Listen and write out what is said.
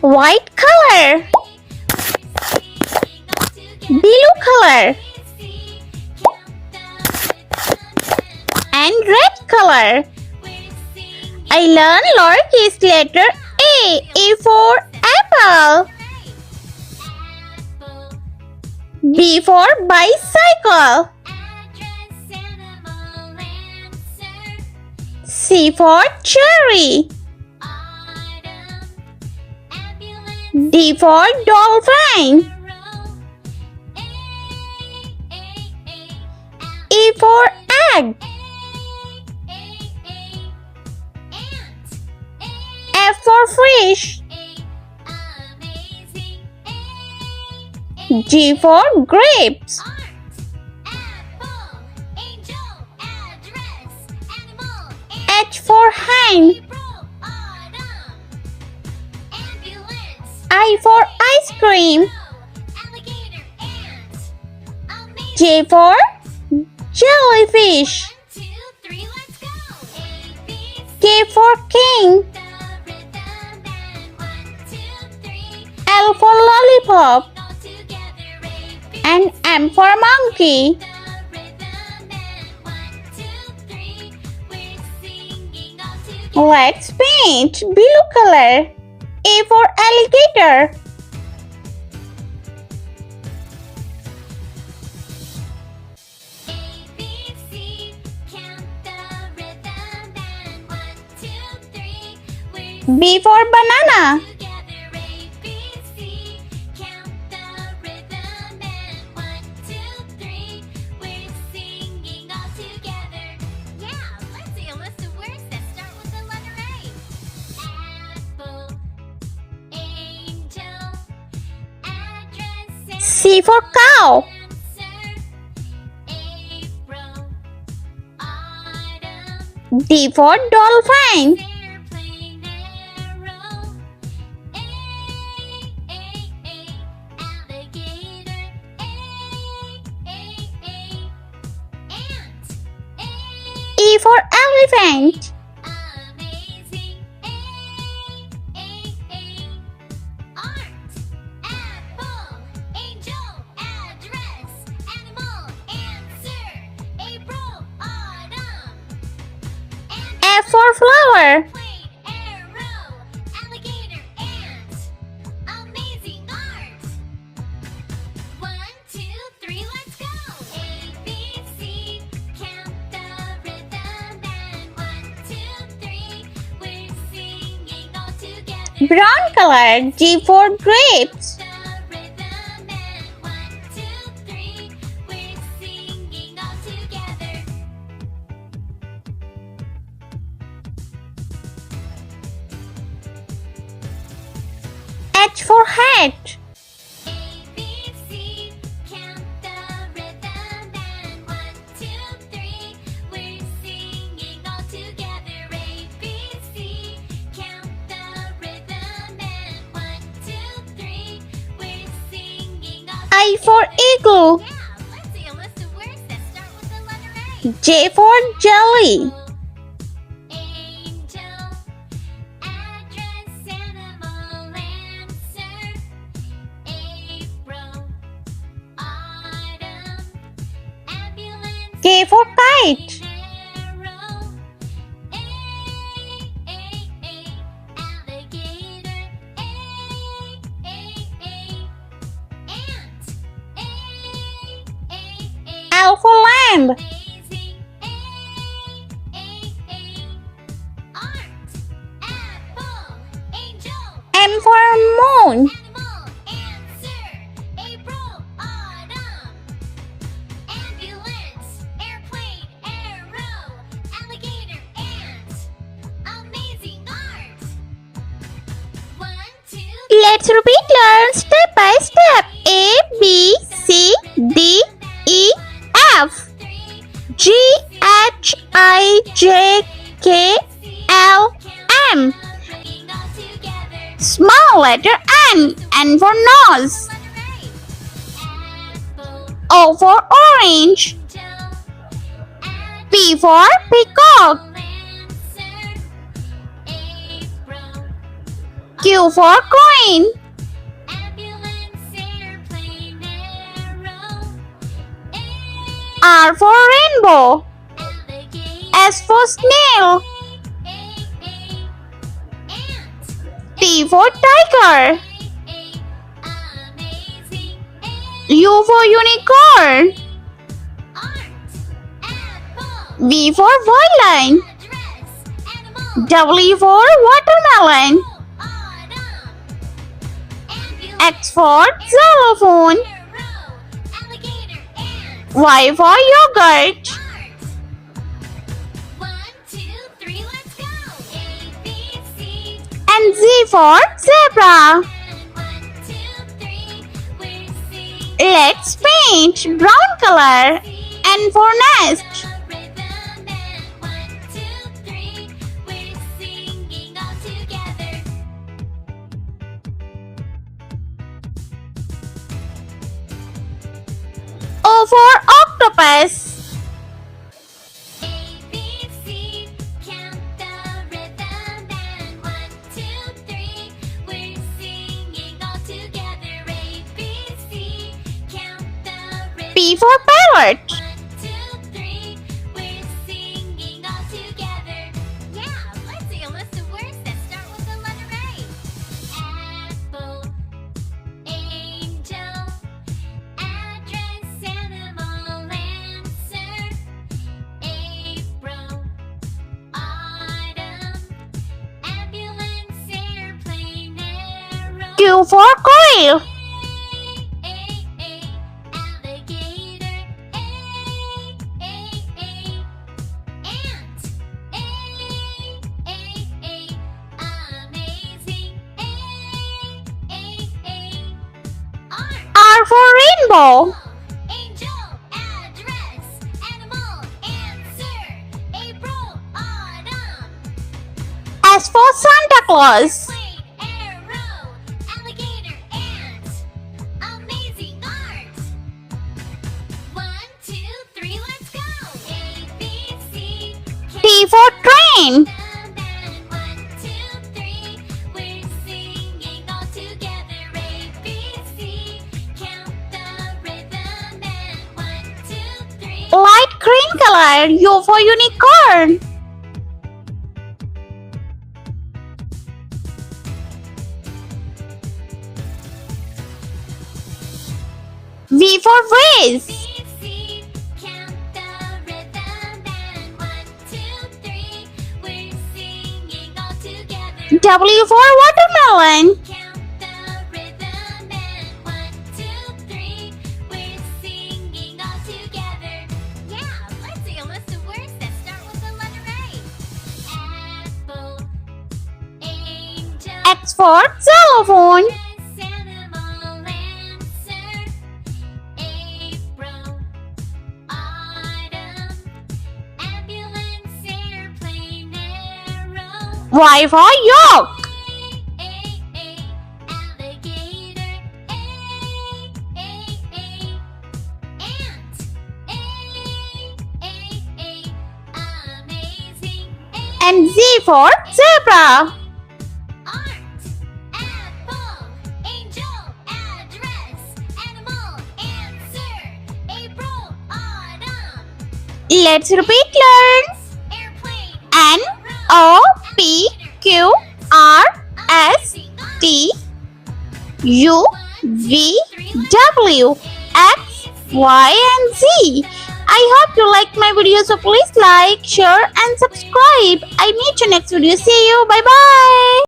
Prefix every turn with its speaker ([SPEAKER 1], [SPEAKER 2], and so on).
[SPEAKER 1] White color. Blue color. And red color. I learn lowercase letter A. A for apple. B for bicycle. C for cherry. D for dolphin. E for egg. F for fish. G for grapes. H for hen. I for ice cream. J for jellyfish. K for king. L for lollipop. And M for monkey. Let's paint blue color. A for alligator. B for banana. C for cow. D for dolphin. E for elephant. F for flower. Brown color. G for grapes. H for hat. I for eagle. J for jelly. K for kite. L for lamb. M for moon. Let's repeat learn step by step. A, B, C, D, E, F, G, H, I, J, K, L, M. Small letter N for nose. O for orange. P for peacock. Q for coin. R for rainbow. S for snail. T for tiger. U for unicorn. V for violin. W for watermelon. X for xylophone. Y for yogurt. And Z for zebra. Let's paint brown color. N for nest. O for octopus. P for parrot. Q for coil. R for rainbow. S for Santa Claus. T for train. Light green color. U for unicorn. V for vase. W for watermelon. X for xylophone. Y for yolk. And Z for zebra. Let's repeat, learn. N O P Q R S T U V W X Y and Z. I hope you liked my video, so please like, share and subscribe. I meet you next video. See you. Bye bye.